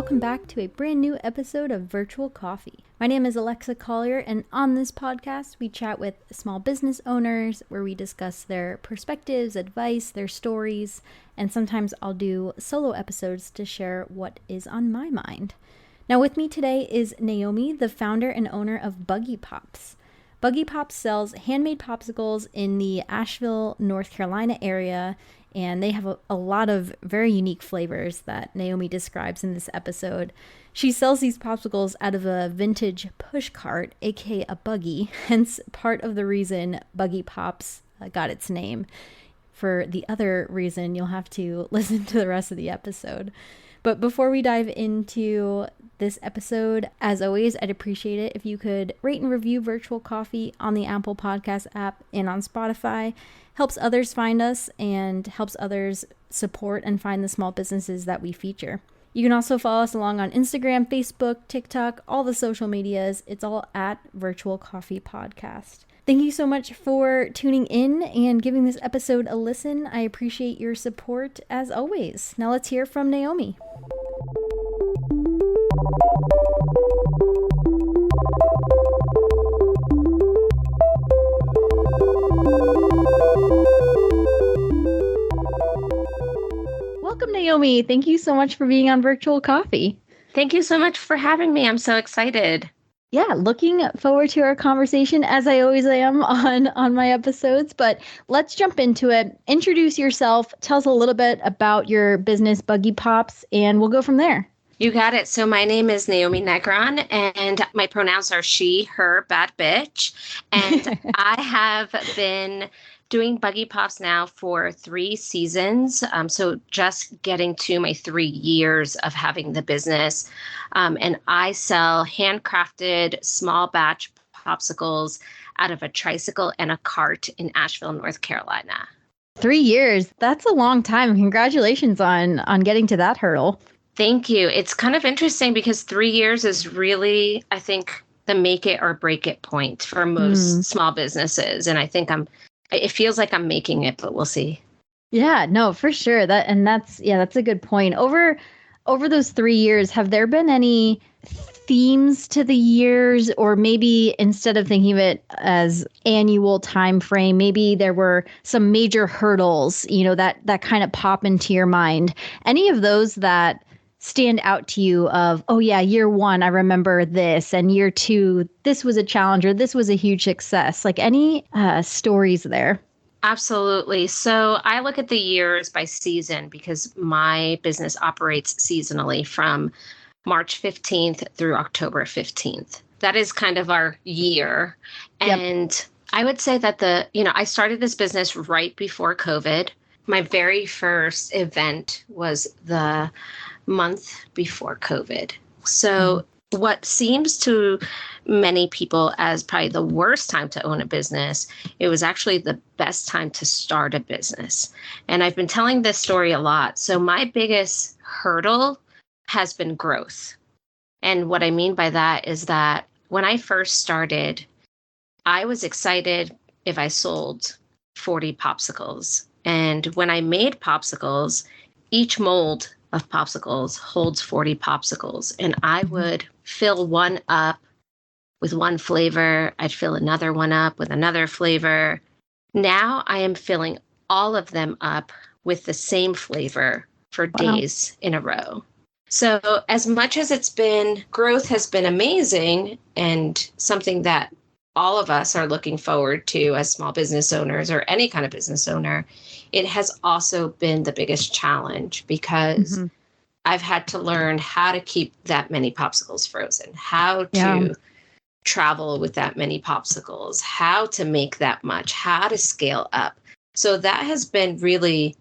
welcome back to a brand new episode of Virtual Coffee. My name is Alexa Collier, and on this podcast, we chat with small business owners where we discuss their perspectives, advice, their stories, and sometimes I'll do solo episodes to share what is on my mind. Now with me today is Neomi, the founder and owner of Buggy Pops. Buggy Pops sells handmade popsicles in the Asheville, North Carolina area, and they have a lot of very unique flavors that Neomi describes in this episode. She sells these popsicles out of a vintage push cart, aka a buggy, hence part of the reason Buggy Pops got its name. For the other reason, you'll have to listen to the rest of the episode. But before we dive into this episode, as always, I'd appreciate it if you could rate and review Virtual Coffee on the Apple Podcast app and on Spotify. Helps others find us and helps others support and find the small businesses that we feature. You can also follow us along on Instagram, Facebook, TikTok, all the social medias. It's all at Virtual Coffee Podcast. Thank you so much for tuning in and giving this episode a listen. I appreciate your support as always. Now let's hear from Neomi. Welcome, Neomi. Thank you so much for being on Virtual Coffee. Thank you so much for having me. I'm so excited. Yeah, looking forward to our conversation as I always am on my episodes, but let's jump into it. Introduce yourself. Tell us a little bit about your business, Buggy Pops, and we'll go from there. You got it. So my name is Neomi Negron, and my pronouns are she, her, bad bitch. And I have been doing Buggy Pops now for 3 seasons. So just getting to my 3 years of having the business. And I sell handcrafted small batch popsicles out of a tricycle and a cart in Asheville, North Carolina. 3 years. That's a long time. Congratulations on getting to that hurdle. Thank you. It's kind of interesting because 3 years is really, I think, the make it or break it point for most small businesses. And I think it feels like I'm making it, but we'll see. Yeah, no, for sure. That's a good point. Over those 3 years, have there been any themes to the years, or maybe instead of thinking of it as annual time frame, maybe there were some major hurdles, that kind of pop into your mind? Any of those that stand out to you of, oh yeah, year 1, I remember this, and year 2, this was a challenge, or this was a huge success? Like any stories there? Absolutely. So I look at the years by season because my business operates seasonally from March 15th through October 15th. That is kind of our year. And yep. I would say that I started this business right before COVID. My very first event was the month before COVID. So what seems to many people as probably the worst time to own a business, it was actually the best time to start a business. And I've been telling this story a lot. So my biggest hurdle has been growth. And what I mean by that is that when I first started, I was excited if I sold 40 popsicles. And when I made popsicles, each mold of popsicles holds 40 popsicles. And I would fill one up with one flavor. I'd fill another one up with another flavor. Now I am filling all of them up with the same flavor for days in a row. So as much as growth has been amazing and something that all of us are looking forward to as small business owners or any kind of business owner, it has also been the biggest challenge because I've had to learn how to keep that many popsicles frozen, how to travel with that many popsicles, how to make that much, how to scale up. So that has been really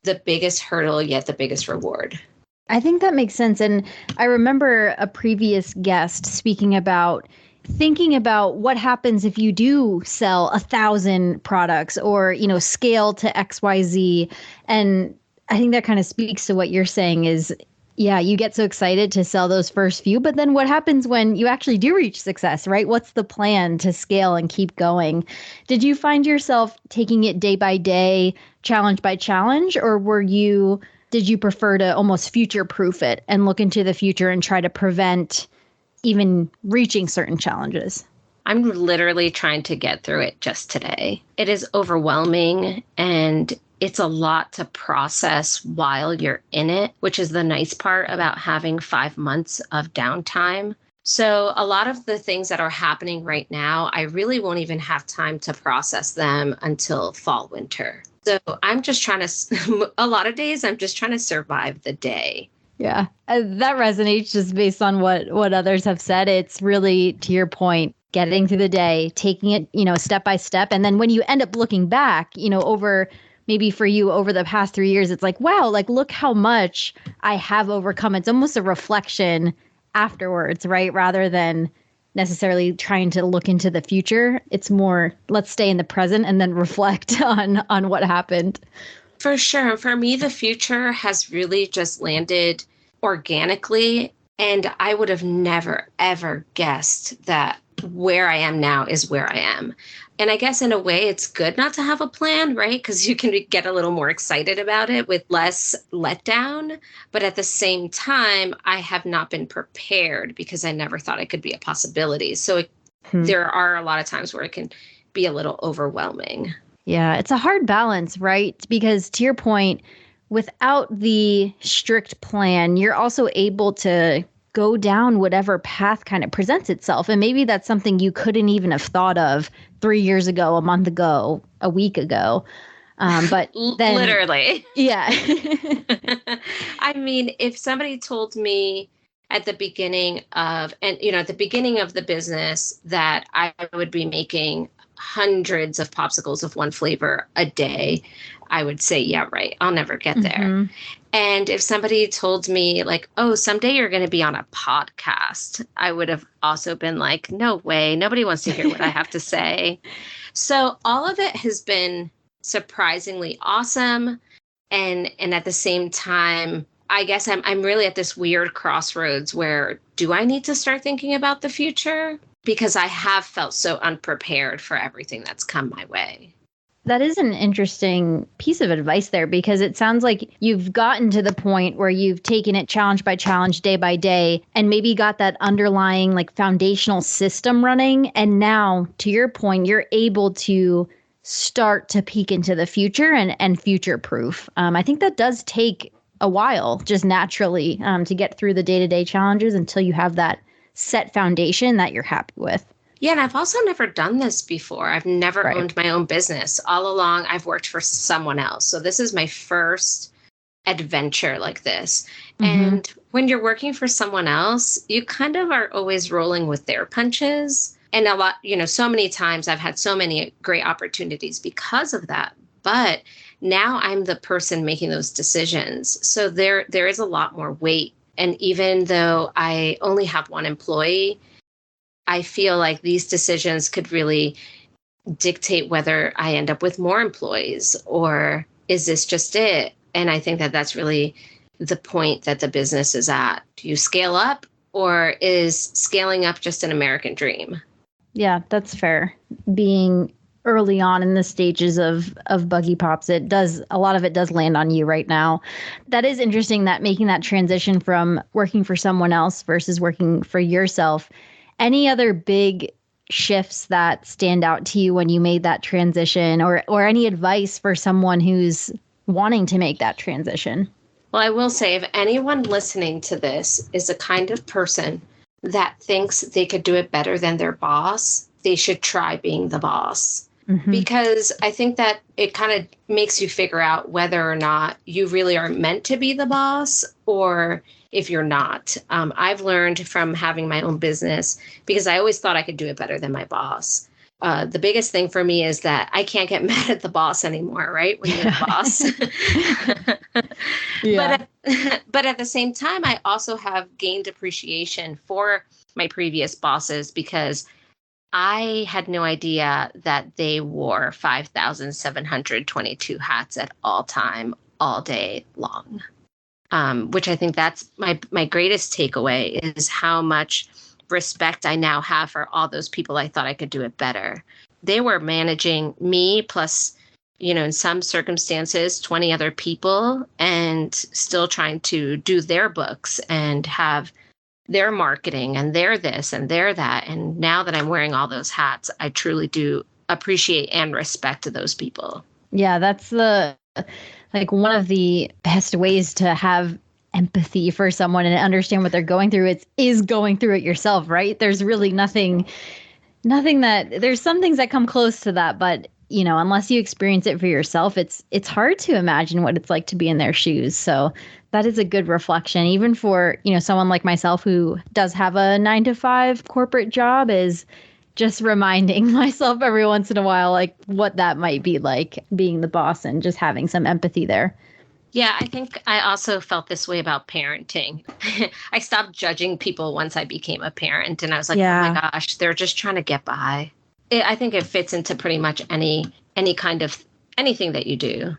the biggest hurdle, yet the biggest reward. I think that makes sense. And I remember a previous guest speaking about thinking about what happens if you do sell 1,000 products or, scale to XYZ. And I think that kind of speaks to what you're saying is, yeah, you get so excited to sell those first few, but then what happens when you actually do reach success, right? What's the plan to scale and keep going? Did you find yourself taking it day by day, challenge by challenge, or were you did you prefer to almost future-proof it and look into the future and try to prevent even reaching certain challenges? I'm literally trying to get through it just today. It is overwhelming and it's a lot to process while you're in it, which is the nice part about having 5 months of downtime. So a lot of the things that are happening right now, I really won't even have time to process them until fall, winter. So I'm just trying to, a lot of days, I'm just trying to survive the day. Yeah, that resonates just based on what others have said. It's really, to your point, getting through the day, taking it, step by step. And then when you end up looking back, over maybe for you over the past 3 years, it's like, wow, like look how much I have overcome. It's almost a reflection afterwards, right? Rather than necessarily trying to look into the future. It's more, let's stay in the present and then reflect on what happened. For sure. For me, the future has really just landed organically. And I would have never, ever guessed that where I am now is where I am. And I guess in a way, it's good not to have a plan, right? Because you can get a little more excited about it with less letdown. But at the same time, I have not been prepared because I never thought it could be a possibility. So there are a lot of times where it can be a little overwhelming. Yeah, it's a hard balance, right? Because to your point, without the strict plan, you're also able to go down whatever path kind of presents itself. And maybe that's something you couldn't even have thought of 3 years ago, a month ago, a week ago. But then literally. Yeah. I mean, if somebody told me at the beginning of the business that I would be making hundreds of popsicles of one flavor a day, I would say, yeah, right. I'll never get there. Mm-hmm. And if somebody told me like, oh, someday you're going to be on a podcast, I would have also been like, no way. Nobody wants to hear what I have to say. So all of it has been surprisingly awesome. And at the same time, I guess I'm really at this weird crossroads where do I need to start thinking about the future? Because I have felt so unprepared for everything that's come my way. That is an interesting piece of advice there, because it sounds like you've gotten to the point where you've taken it challenge by challenge, day by day, and maybe got that underlying like foundational system running. And now, to your point, you're able to start to peek into the future and future proof. I think that does take a while, just naturally, to get through the day-to-day challenges until you have that set foundation that you're happy with. Yeah, and I've also never done this before. I've never owned my own business. All along, I've worked for someone else. So this is my first adventure like this. Mm-hmm. And when you're working for someone else, you kind of are always rolling with their punches. And a lot, so many times I've had so many great opportunities because of that. But now I'm the person making those decisions. So there is a lot more weight. And even though I only have one employee, I feel like these decisions could really dictate whether I end up with more employees or is this just it? And I think that that's really the point that the business is at. Do you scale up, or is scaling up just an American dream? Yeah, that's fair. Being early on in the stages of Buggy Pops, a lot of it does land on you right now. That is interesting, that making that transition from working for someone else versus working for yourself. Any other big shifts that stand out to you when you made that transition, or any advice for someone who's wanting to make that transition? Well, I will say, if anyone listening to this is a kind of person that thinks they could do it better than their boss, they should try being the boss. Mm-hmm. Because I think that it kind of makes you figure out whether or not you really are meant to be the boss, or if you're not. I've learned from having my own business, because I always thought I could do it better than my boss. The biggest thing for me is that I can't get mad at the boss anymore, right? When you're the boss. Yeah. But at the same time, I also have gained appreciation for my previous bosses, because I had no idea that they wore 5,722 hats at all time, all day long. Which I think that's my greatest takeaway, is how much respect I now have for all those people I thought I could do it better. They were managing me plus in some circumstances, 20 other people and still trying to do their books and have their marketing and their this and their that. And now that I'm wearing all those hats, I truly do appreciate and respect those people. Yeah, that's one of the best ways to have empathy for someone and understand what they're going through. Is going through it yourself, right? There's really nothing there's some things that come close to that, but unless you experience it for yourself, it's hard to imagine what it's like to be in their shoes. So that is a good reflection, even for, someone like myself who does have a 9-to-5 corporate job, is just reminding myself every once in a while, like what that might be like being the boss and just having some empathy there. Yeah, I think I also felt this way about parenting. I stopped judging people once I became a parent, and I was like, Oh my gosh, they're just trying to get by. I think it fits into pretty much any kind of anything that you do.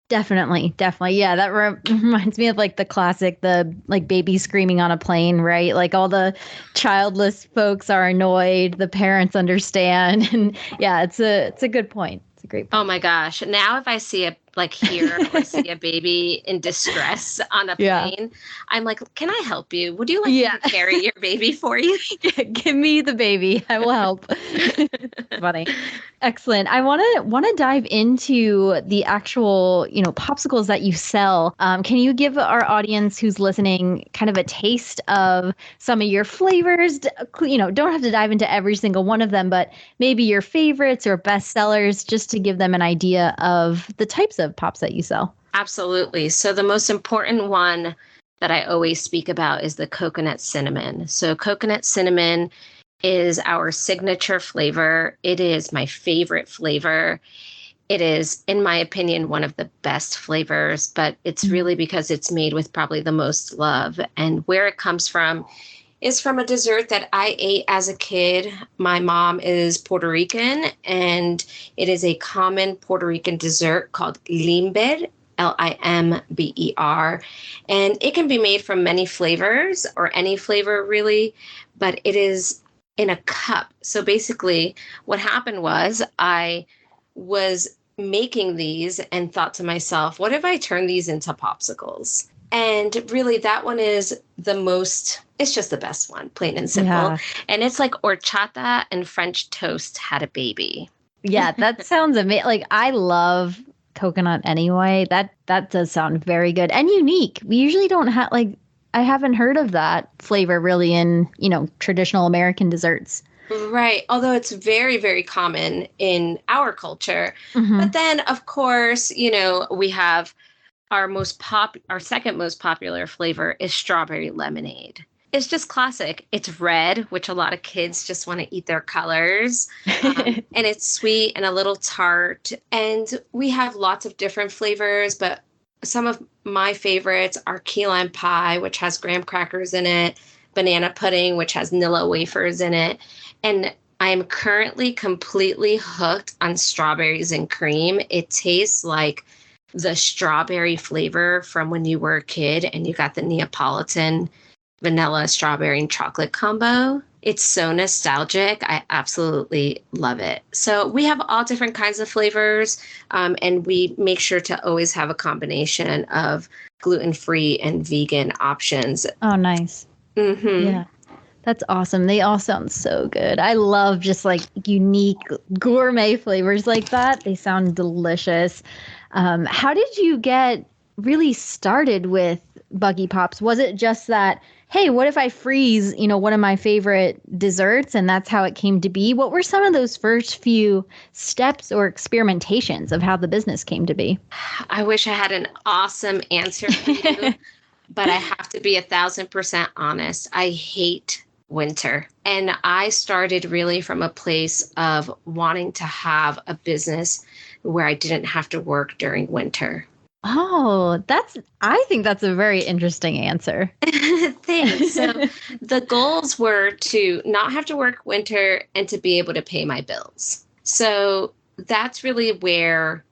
Definitely. Yeah, that reminds me of like the classic, the like baby screaming on a plane, right? Like all the childless folks are annoyed, the parents understand, and yeah, it's a good point. It's a great point. Oh my gosh! Now if I see a baby in distress on a plane, I'm like, can I help you? Would you like me to carry your baby for you? Give me the baby. I will help. Funny. Excellent. I want to dive into the actual, popsicles that you sell. Can you give our audience who's listening kind of a taste of some of your flavors? Don't have to dive into every single one of them, but maybe your favorites or best sellers, just to give them an idea of the types of pops that you sell. Absolutely. So the most important one that I always speak about is the coconut cinnamon. So coconut cinnamon is our signature flavor. It is my favorite flavor. It is, in my opinion, one of the best flavors, but it's really because it's made with probably the most love. And where it comes from is from a dessert that I ate as a kid. My mom is Puerto Rican, and it is a common Puerto Rican dessert called limber, Limber. And it can be made from many flavors or any flavor really, but it is in a cup. So basically what happened was I was making these and thought to myself, what if I turn these into popsicles? And really that one is it's just the best one, plain and simple. Yeah. And it's like horchata and French toast had a baby. Yeah, that sounds amazing. Like I love coconut anyway. That does sound very good and unique. We usually don't have I haven't heard of that flavor really in, traditional American desserts. Right. Although it's very, very common in our culture. Mm-hmm. But then, of course, we have our second most popular flavor is strawberry lemonade. It's just classic. It's red, which a lot of kids just want to eat their colors. And it's sweet and a little tart. And we have lots of different flavors, but some of my favorites are key lime pie, which has graham crackers in it, banana pudding, which has Nilla wafers in it. And I am currently completely hooked on strawberries and cream. It tastes like the strawberry flavor from when you were a kid and you got the Neapolitan vanilla, strawberry, and chocolate combo. It's so nostalgic. I absolutely love it. So we have all different kinds of flavors, and we make sure to always have a combination of gluten-free and vegan options. Oh, nice. Mm-hmm. Yeah. That's awesome. They all sound so good. I love just like unique gourmet flavors like that. They sound delicious. How did you get really started with Buggy Pops? Was it just that, hey, what if I freeze, one of my favorite desserts, and that's how it came to be? What were some of those first few steps or experimentations of how the business came to be? I wish I had an awesome answer for you, but I have to be 1,000% honest. I hate winter. And I started really from a place of wanting to have a business where I didn't have to work during winter. Oh, I think that's a very interesting answer. Thanks. So the goals were to not have to work winter and to be able to pay my bills. So that's really where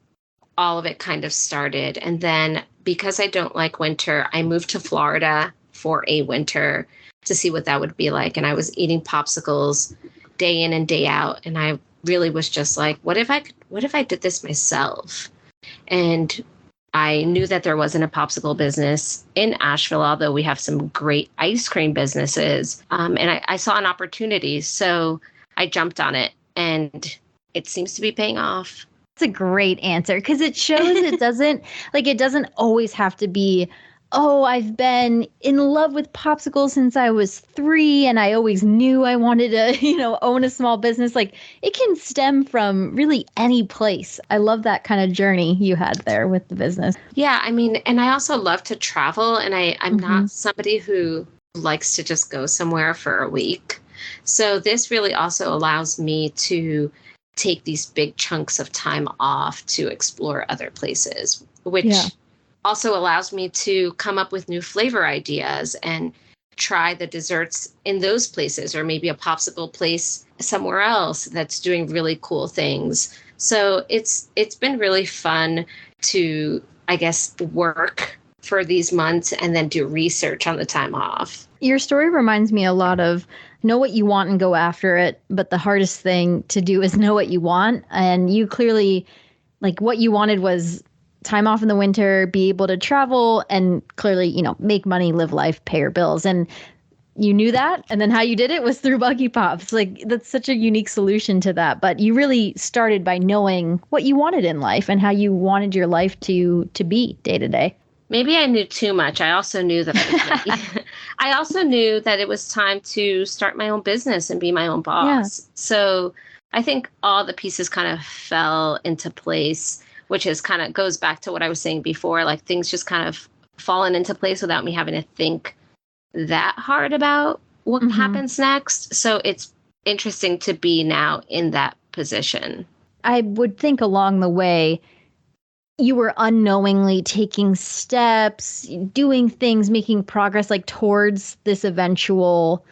all of it kind of started. And then because I don't like winter, I moved to Florida for a winter to see what that would be like. And I was eating popsicles day in and day out. And I really was just like, what if I did this myself? And I knew that there wasn't a popsicle business in Asheville, although we have some great ice cream businesses. And I saw an opportunity, so I jumped on it, and it seems to be paying off. It's a great answer because it shows it doesn't always have to be, oh, I've been in love with popsicles since I was 3 and I always knew I wanted to, own a small business. Like it can stem from really any place. I love that kind of journey you had there with the business. Yeah, I mean, and I also love to travel, and I'm not somebody who likes to just go somewhere for a week. So this really also allows me to take these big chunks of time off to explore other places, which also allows me to come up with new flavor ideas and try the desserts in those places, or maybe a popsicle place somewhere else that's doing really cool things. So it's been really fun to, I guess, work for these months and then do research on the time off. Your story reminds me a lot of know what you want and go after it. But the hardest thing to do is know what you want. And you clearly, like, what you wanted was time off in the winter, be able to travel, and clearly, make money, live life, pay your bills. And you knew that. And then how you did it was through Buggy Pops. Like, that's such a unique solution to that. But you really started by knowing what you wanted in life and how you wanted your life to be day to day. Maybe I knew too much. I also knew that I also knew that it was time to start my own business and be my own boss. Yeah. So I think all the pieces kind of fell into place, which is kind of goes back to what I was saying before, like things just kind of fallen into place without me having to think that hard about what happens next. So it's interesting to be now in that position. I would think along the way, you were unknowingly taking steps, doing things, making progress like towards this eventual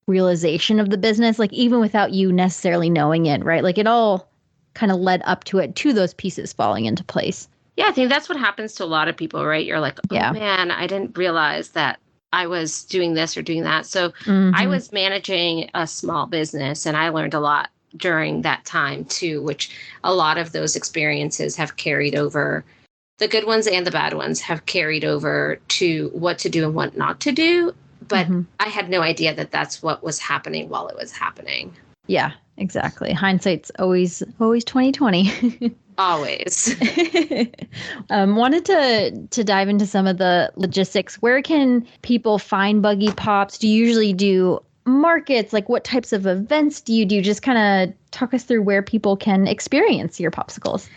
realization of the business, like even without you necessarily knowing it, right? Like it all kind of led up to it, to those pieces falling into place. Yeah, I think that's what happens to a lot of people, right? You're like, oh man, I didn't realize that I was doing this or doing that. So I was managing a small business, and I learned a lot during that time too, which a lot of those experiences have carried over. The good ones and the bad ones have carried over to what to do and what not to do. But I had no idea that that's what was happening while it was happening. Yeah, exactly. Hindsight's always 2020. Always. Wanted to dive into some of the logistics. Where can people find Buggy Pops? Do you usually do markets? Like what types of events do you do? Just kind of talk us through where people can experience your popsicles.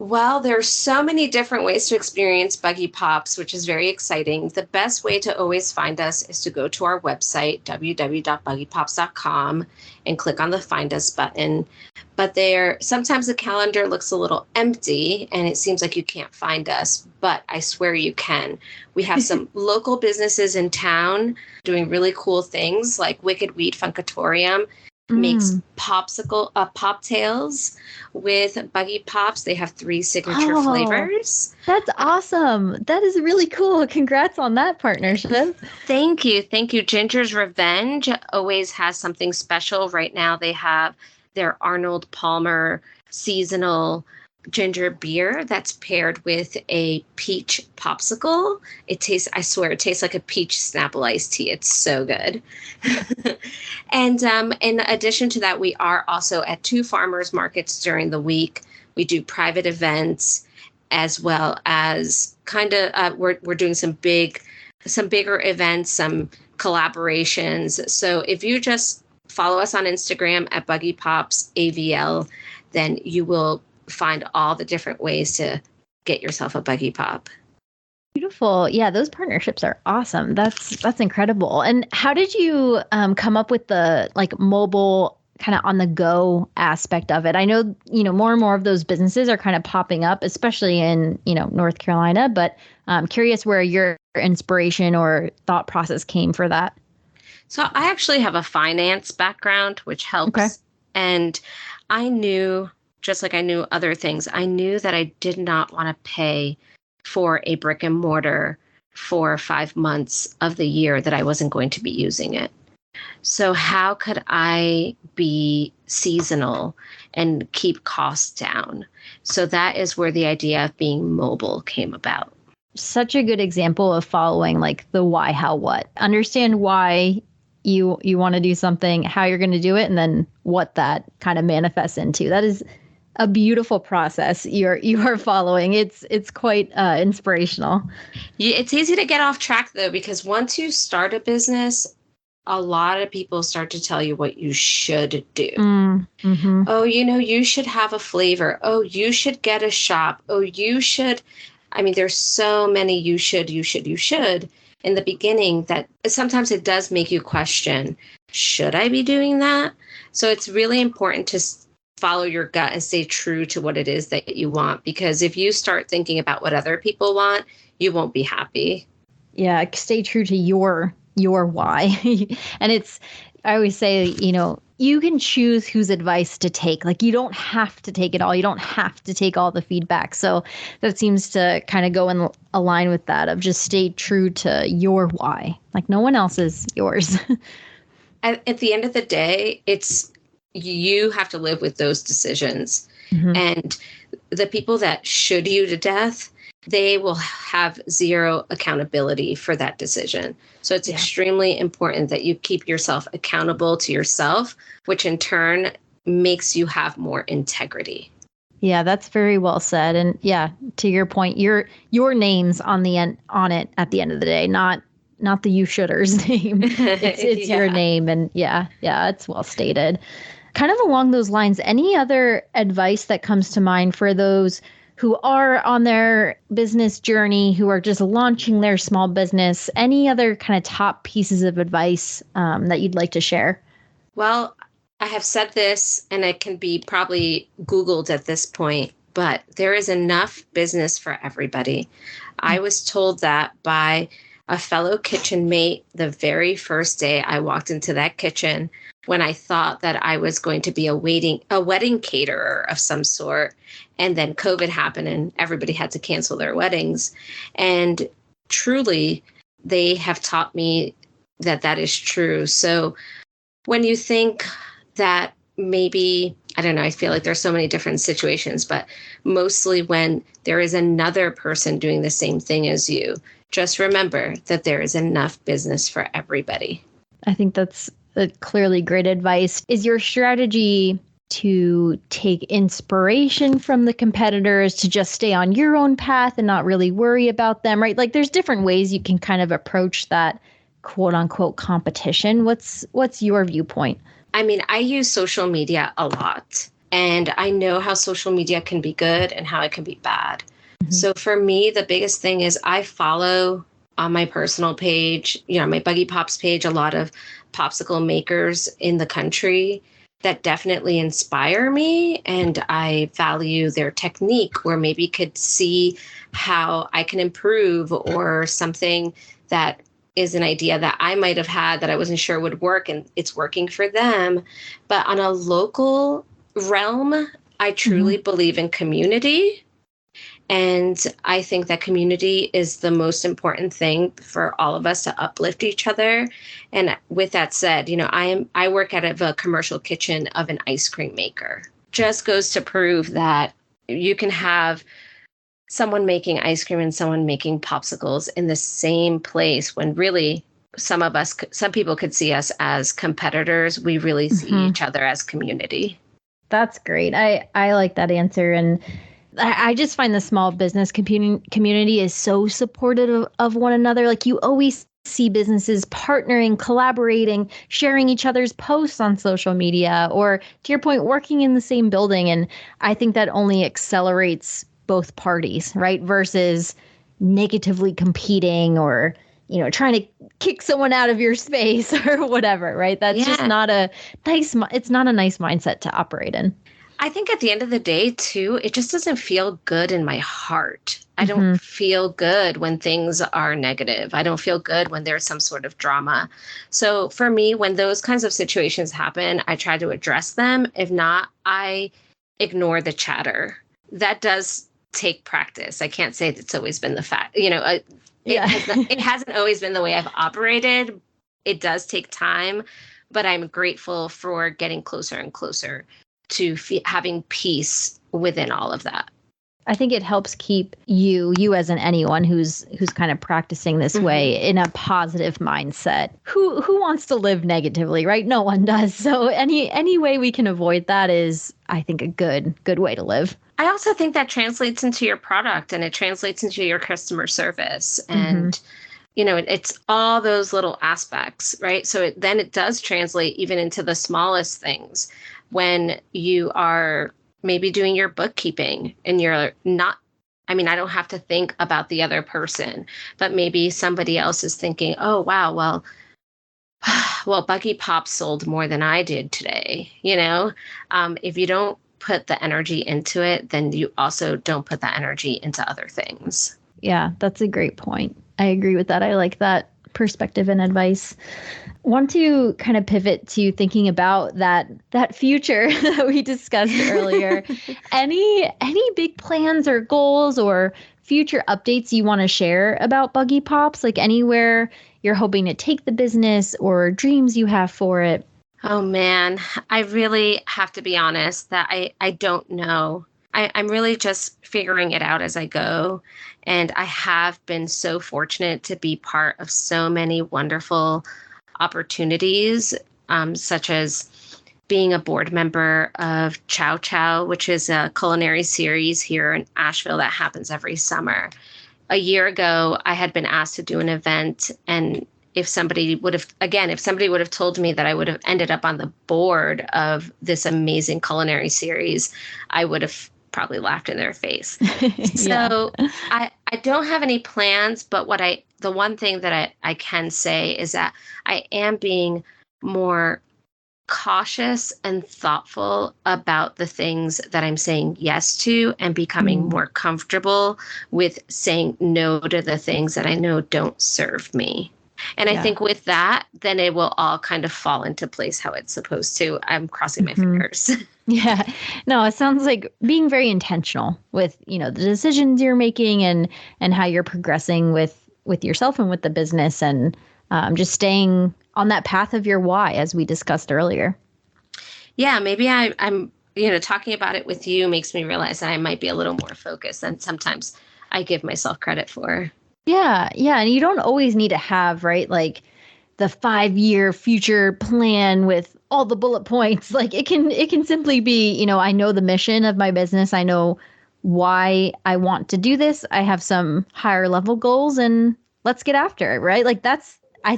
Well, there's so many different ways to experience Buggy Pops, which is very exciting. The best way to always find us is to go to our website, www.buggypops.com, and click on the Find Us button. But sometimes the calendar looks a little empty and it seems like you can't find us, but I swear you can. We have some local businesses in town doing really cool things, like Wicked Weed Funkatorium makes poptails with Buggy Pops. They have 3 signature flavors. That's awesome. That is really cool. Congrats on that partnership. Thank you. Ginger's Revenge always has something special. Right now they have their Arnold Palmer seasonal ginger beer that's paired with a peach popsicle. I swear it tastes like a peach Snapple iced tea. It's so good. And in addition to that, we are also at 2 farmers markets during the week. We do private events, as well as we're doing some bigger events, some collaborations. So if you just follow us on Instagram at Buggy Pops AVL, then you will find all the different ways to get yourself a Buggy Pop. Beautiful. Yeah, those partnerships are awesome. That's incredible. And how did you come up with the mobile kind of on the go aspect of it? I know, more and more of those businesses are kind of popping up, especially in, North Carolina, but I'm curious where your inspiration or thought process came for that. So I actually have a finance background, which helps. Okay. And I knew, just like I knew other things, I knew that I did not want to pay for a brick and mortar for 5 months of the year that I wasn't going to be using it. So how could I be seasonal and keep costs down? So that is where the idea of being mobile came about. Such a good example of following like the why, how, what. Understand why you want to do something, how you're going to do it, and then what that kind of manifests into. That is a beautiful process you are following. It's quite inspirational. It's easy to get off track though, because once you start a business, a lot of people start to tell you what you should do. Mm-hmm. Oh, you should have a flavor. Oh, you should get a shop. Oh, you should. I mean, there's so many you should in the beginning that sometimes it does make you question, should I be doing that? So it's really important to follow your gut and stay true to what it is that you want. Because if you start thinking about what other people want, you won't be happy. Yeah, stay true to your why. And I always say, you can choose whose advice to take. Like, you don't have to take it all. You don't have to take all the feedback. So that seems to kind of go in align with that of just stay true to your why. Like, no one else is yours. At the end of the day, it's you have to live with those decisions. Mm-hmm. And the people that should you to death, they will have zero accountability for that decision. So it's extremely important that you keep yourself accountable to yourself, which in turn makes you have more integrity. Yeah, that's very well said. And yeah, to your point, your name's on it at the end of the day, not the you shoulders name. It's your name. And yeah, it's well stated. Kind of along those lines, any other advice that comes to mind for those who are on their business journey, who are just launching their small business? Any other kind of top pieces of advice that you'd like to share? Well, I have said this, and it can be probably Googled at this point, but there is enough business for everybody. I was told that by a fellow kitchen mate the very first day I walked into that kitchen, when I thought that I was going to be a wedding caterer of some sort. And then COVID happened and everybody had to cancel their weddings. And truly, they have taught me that that is true. So when you think that maybe, I don't know, I feel like there's so many different situations, but mostly when there is another person doing the same thing as you, just remember that there is enough business for everybody. I think that's clearly great advice. Is your strategy to take inspiration from the competitors, to just stay on your own path and not really worry about them, right? Like, there's different ways you can kind of approach that quote unquote competition. What's your viewpoint? I mean, I use social media a lot, and I know how social media can be good and how it can be bad. Mm-hmm. So for me, the biggest thing is I follow on my personal page, my Buggy Pops page, a lot of popsicle makers in the country that definitely inspire me, and I value their technique, or maybe could see how I can improve, or something that is an idea that I might have had that I wasn't sure would work and it's working for them. But on a local realm, I truly believe in community. And I think that community is the most important thing for all of us to uplift each other. And with that said, I work out of a commercial kitchen of an ice cream maker. Just goes to prove that you can have someone making ice cream and someone making popsicles in the same place, when really some people could see us as competitors. We really see each other as community. That's great. I like that answer. And I just find the small business community is so supportive of one another. Like, you always see businesses partnering, collaborating, sharing each other's posts on social media, or to your point, working in the same building. And I think that only accelerates both parties, right? Versus negatively competing, or, trying to kick someone out of your space or whatever, right? That's just not it's not a nice mindset to operate in. I think at the end of the day, too, it just doesn't feel good in my heart. I don't feel good when things are negative. I don't feel good when there's some sort of drama. So for me, when those kinds of situations happen, I try to address them. If not, I ignore the chatter. That does take practice. I can't say that's always been the fact. It hasn't always been the way I've operated, it does take time, but I'm grateful for getting closer and closer to having peace within all of that. I think it helps keep you as an anyone who's kind of practicing this way in a positive mindset. Who wants to live negatively, right? No one does. So any way we can avoid that is, I think, a good way to live. I also think that translates into your product, and it translates into your customer service, and it's all those little aspects, right? So then it does translate even into the smallest things when you are maybe doing your bookkeeping and you're not, I mean, I don't have to think about the other person, but maybe somebody else is thinking, oh, wow, well, Buggy Pops sold more than I did today. If you don't put the energy into it, then you also don't put the energy into other things. Yeah, that's a great point. I agree with that. I like that perspective and advice. Want to kind of pivot to thinking about that future that we discussed earlier. Any big plans or goals or future updates you want to share about Buggy Pops? Like anywhere you're hoping to take the business or dreams you have for it? Oh man, I really have to be honest that I don't know. I'm really just figuring it out as I go. And I have been so fortunate to be part of so many wonderful opportunities, such as being a board member of Chow Chow, which is a culinary series here in Asheville that happens every summer. A year ago, I had been asked to do an event, and if somebody would have told me that I would have ended up on the board of this amazing culinary series, I would have probably laughed in their face. So I don't have any plans, but the one thing that I can say is that I am being more cautious and thoughtful about the things that I'm saying yes to, and becoming more comfortable with saying no to the things that I know don't serve me. And I think with that, then it will all kind of fall into place how it's supposed to. I'm crossing my fingers. Yeah. No, it sounds like being very intentional with, the decisions you're making and how you're progressing with yourself and with the business, and just staying on that path of your why, as we discussed earlier. Yeah, maybe I'm talking about it with you makes me realize that I might be a little more focused than sometimes I give myself credit for. Yeah. Yeah. And you don't always need to have, right, like the 5-year future plan with all the bullet points. Like it can simply be, I know the mission of my business. I know why I want to do this. I have some higher level goals, and let's get after it, right? Like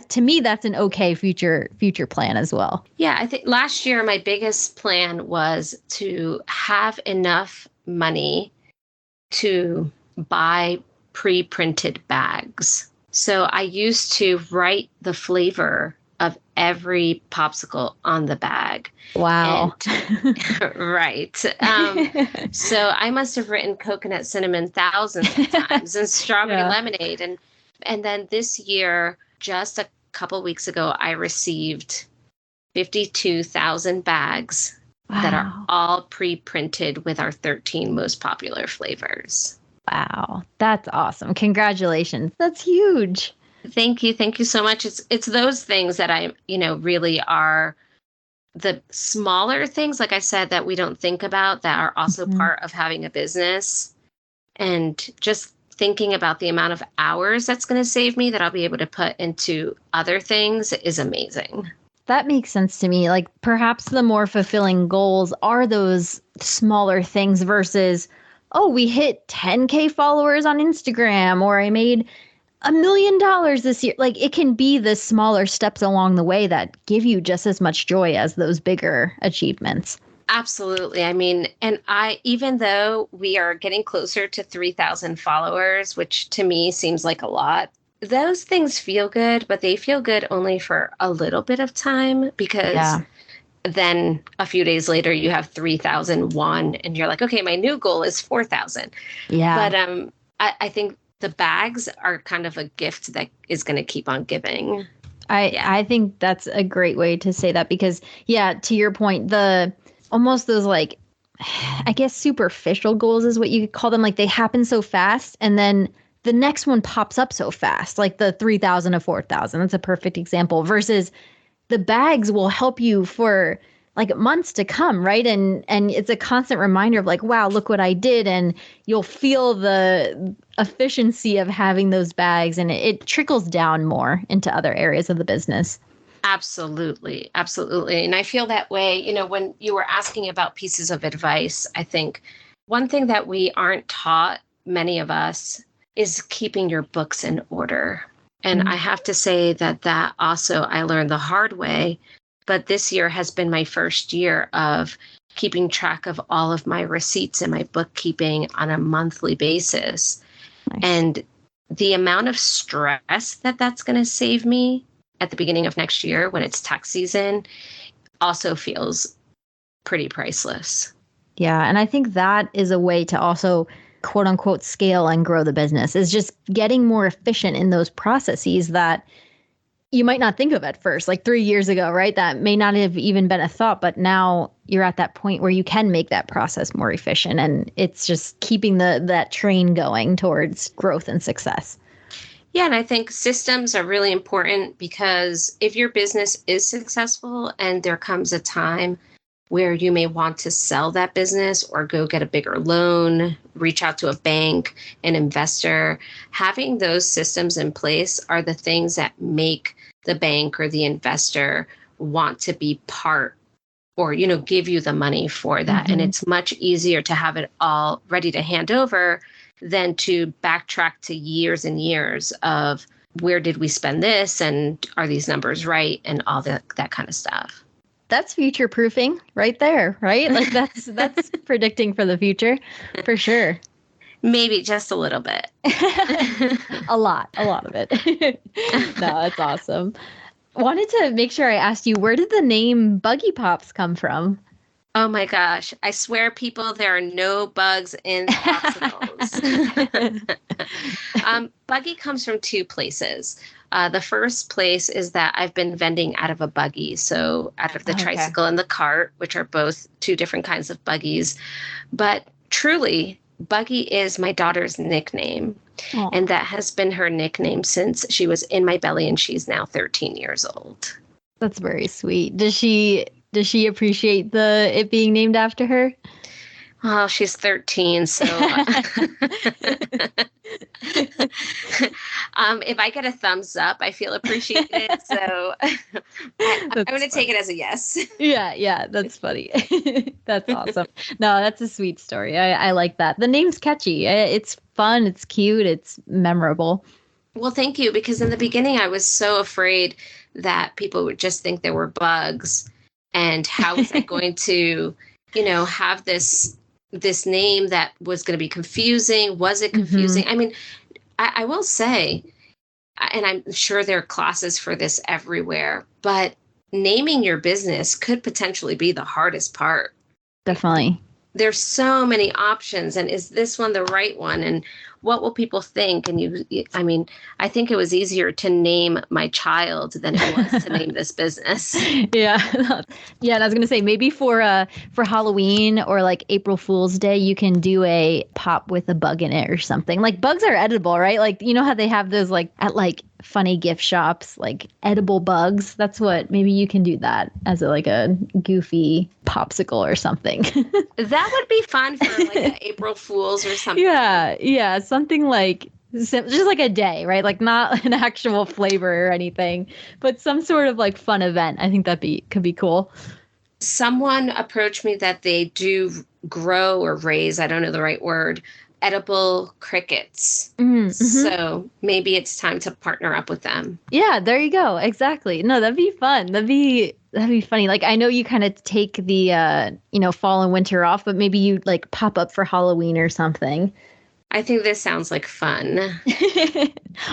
to me, that's an okay future plan as well. Yeah. I think last year, my biggest plan was to have enough money to buy pre-printed bags. So I used to write the flavor of every popsicle on the bag. Wow. Right. So I must have written coconut cinnamon thousands of times and strawberry lemonade. And then this year, just a couple weeks ago, I received 52,000 bags that are all pre-printed with our 13 most popular flavors. Wow, that's awesome. Congratulations. That's huge. Thank you. Thank you so much. It's those things that I, really are the smaller things, like I said, that we don't think about, that are also part of having a business. And just thinking about the amount of hours that's going to save me that I'll be able to put into other things is amazing. That makes sense to me. Like perhaps the more fulfilling goals are those smaller things versus, oh, we hit 10K followers on Instagram, or I made $1 million this year. Like it can be the smaller steps along the way that give you just as much joy as those bigger achievements. Absolutely. I mean, and even though we are getting closer to 3,000 followers, which to me seems like a lot, those things feel good, but they feel good only for a little bit of time, because then a few days later you have 3,001 and you're like, okay, my new goal is 4,000. Yeah. But I think the bags are kind of a gift that is going to keep on giving. I think that's a great way to say that, because to your point, almost those like, I guess superficial goals is what you could call them. Like they happen so fast, and then the next one pops up so fast, like the 3,000 to 4,000. That's a perfect example versus the bags will help you for like months to come, right? And it's a constant reminder of like, wow, look what I did. And you'll feel the efficiency of having those bags, and it trickles down more into other areas of the business. Absolutely. Absolutely. And I feel that way, when you were asking about pieces of advice, I think one thing that we aren't taught, many of us, is keeping your books in order. And I have to say that also I learned the hard way. But this year has been my first year of keeping track of all of my receipts and my bookkeeping on a monthly basis. Nice. And the amount of stress that's going to save me at the beginning of next year when it's tax season also feels pretty priceless. Yeah. And I think that is a way to also quote unquote scale and grow the business, is just getting more efficient in those processes that you might not think of at first, like 3 years ago, right? That may not have even been a thought, but now you're at that point where you can make that process more efficient. And it's just keeping that train going towards growth and success. Yeah, and I think systems are really important, because if your business is successful and there comes a time where you may want to sell that business or go get a bigger loan, reach out to a bank, an investor, having those systems in place are the things that make the bank or the investor want to be part or, give you the money for that. Mm-hmm. And it's much easier to have it all ready to hand over than to backtrack to years and years of where did we spend this and are these numbers right and all that kind of stuff. That's future proofing right there, right? Like that's predicting for the future for sure. Maybe just a little bit. a lot of it. No, that's awesome. Wanted to make sure I asked you, where did the name Buggy Pops come from? Oh my gosh. I swear, people, there are no bugs in popsicles. Buggy comes from two places. The first place is that I've been vending out of a buggy. So out of the tricycle and the cart, which are both two different kinds of buggies. But truly, Buggy is my daughter's nickname. Aww. And that has been her nickname since she was in my belly, and she's now 13 years old. That's very sweet. Does she appreciate it being named after her? Oh, she's 13, so if I get a thumbs up, I feel appreciated. So I'm going to take it as a yes. Yeah, that's funny. That's awesome. No, that's a sweet story. I like that. The name's catchy. It's fun. It's cute. It's memorable. Well, thank you. Because in the beginning, I was so afraid that people would just think there were bugs. And how was I going to, have this name that was going to be confusing? Was it confusing? Mm-hmm. I mean, I will say, and I'm sure there are classes for this everywhere, but naming your business could potentially be the hardest part. Definitely. There's so many options. And is this one the right one? And what will people think? And I think it was easier to name my child than it was to name this business. Yeah. Yeah. And I was going to say, maybe for Halloween or like April Fool's Day, you can do a pop with a bug in it or something. Like bugs are edible, right? Like, you know how they have those like at like funny gift shops, like edible bugs. That's what, maybe you can do that as a goofy popsicle or something. That would be fun for like an April Fool's or something. Yeah. Something like just like a day, right? Like not an actual flavor or anything, but some sort of like fun event. I think could be cool. Someone approached me that they do grow or raise, I don't know the right word, edible crickets. Mm-hmm. So maybe it's time to partner up with them. Yeah, there you go. Exactly. No, that'd be fun. That'd be funny. Like, I know you kind of take the, fall and winter off, but maybe you like pop up for Halloween or something. I think this sounds like fun.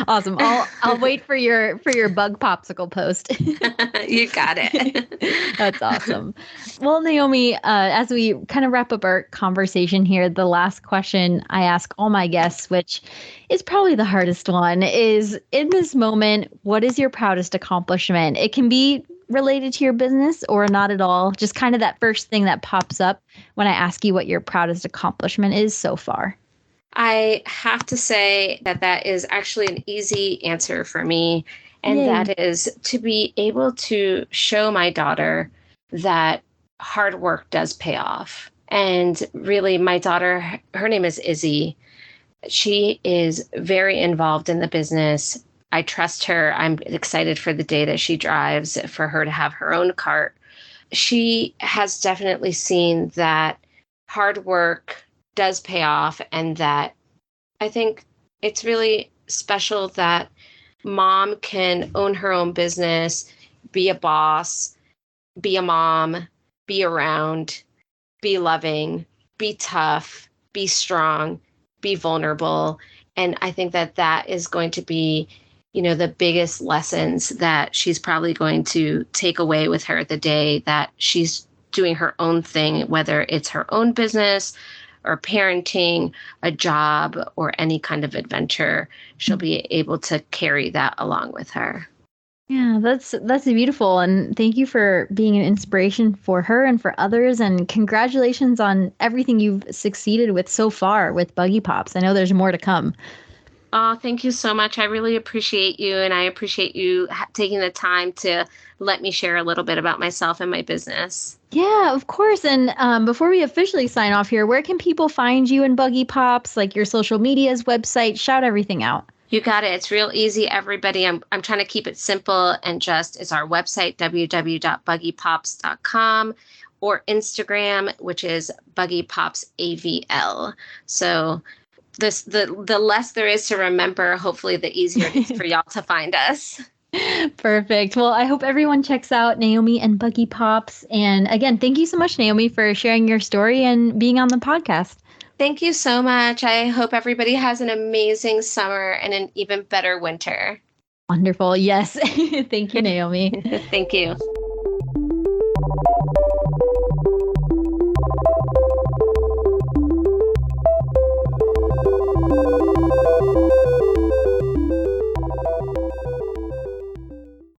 Awesome. I'll wait for your bug popsicle post. You got it. That's awesome. Well, Neomi, as we kind of wrap up our conversation here, the last question I ask all my guests, which is probably the hardest one, is in this moment, what is your proudest accomplishment? It can be related to your business or not at all. Just kind of that first thing that pops up when I ask you what your proudest accomplishment is so far. I have to say that that is actually an easy answer for me. And Yay. that is to be able to show my daughter that hard work does pay off. And really, my daughter, her name is Izzy. She is very involved in the business. I trust her. I'm excited for the day that she drives, for her to have her own cart. She has definitely seen that hard work does pay off, and that I think it's really special that mom can own her own business, be a boss, be a mom, be around, be loving, be tough, be strong, be vulnerable. And I think that that is going to be, the biggest lessons that she's probably going to take away with her the day that she's doing her own thing, whether it's her own business or parenting, a job, or any kind of adventure. She'll be able to carry that along with her. Yeah, that's beautiful. And thank you for being an inspiration for her and for others. And congratulations on everything you've succeeded with so far with Buggy Pops. I know there's more to come. Oh, thank you so much. I really appreciate you. And I appreciate you taking the time to let me share a little bit about myself and my business. Yeah, of course. And before we officially sign off here, where can people find you and Buggy Pops, like your social medias, website? Shout everything out. You got it. It's real easy, everybody. I'm trying to keep it simple and just it's our website, www.buggypops.com, or Instagram, which is buggypopsavl. So the less there is to remember, hopefully the easier it is for y'all to find us. Perfect. Well, I hope everyone checks out Neomi and Buggy Pops. And again, thank you so much, Neomi, for sharing your story and being on the podcast. Thank you so much. I hope everybody has an amazing summer and an even better winter. Wonderful. Yes. Thank you, Neomi. Thank you.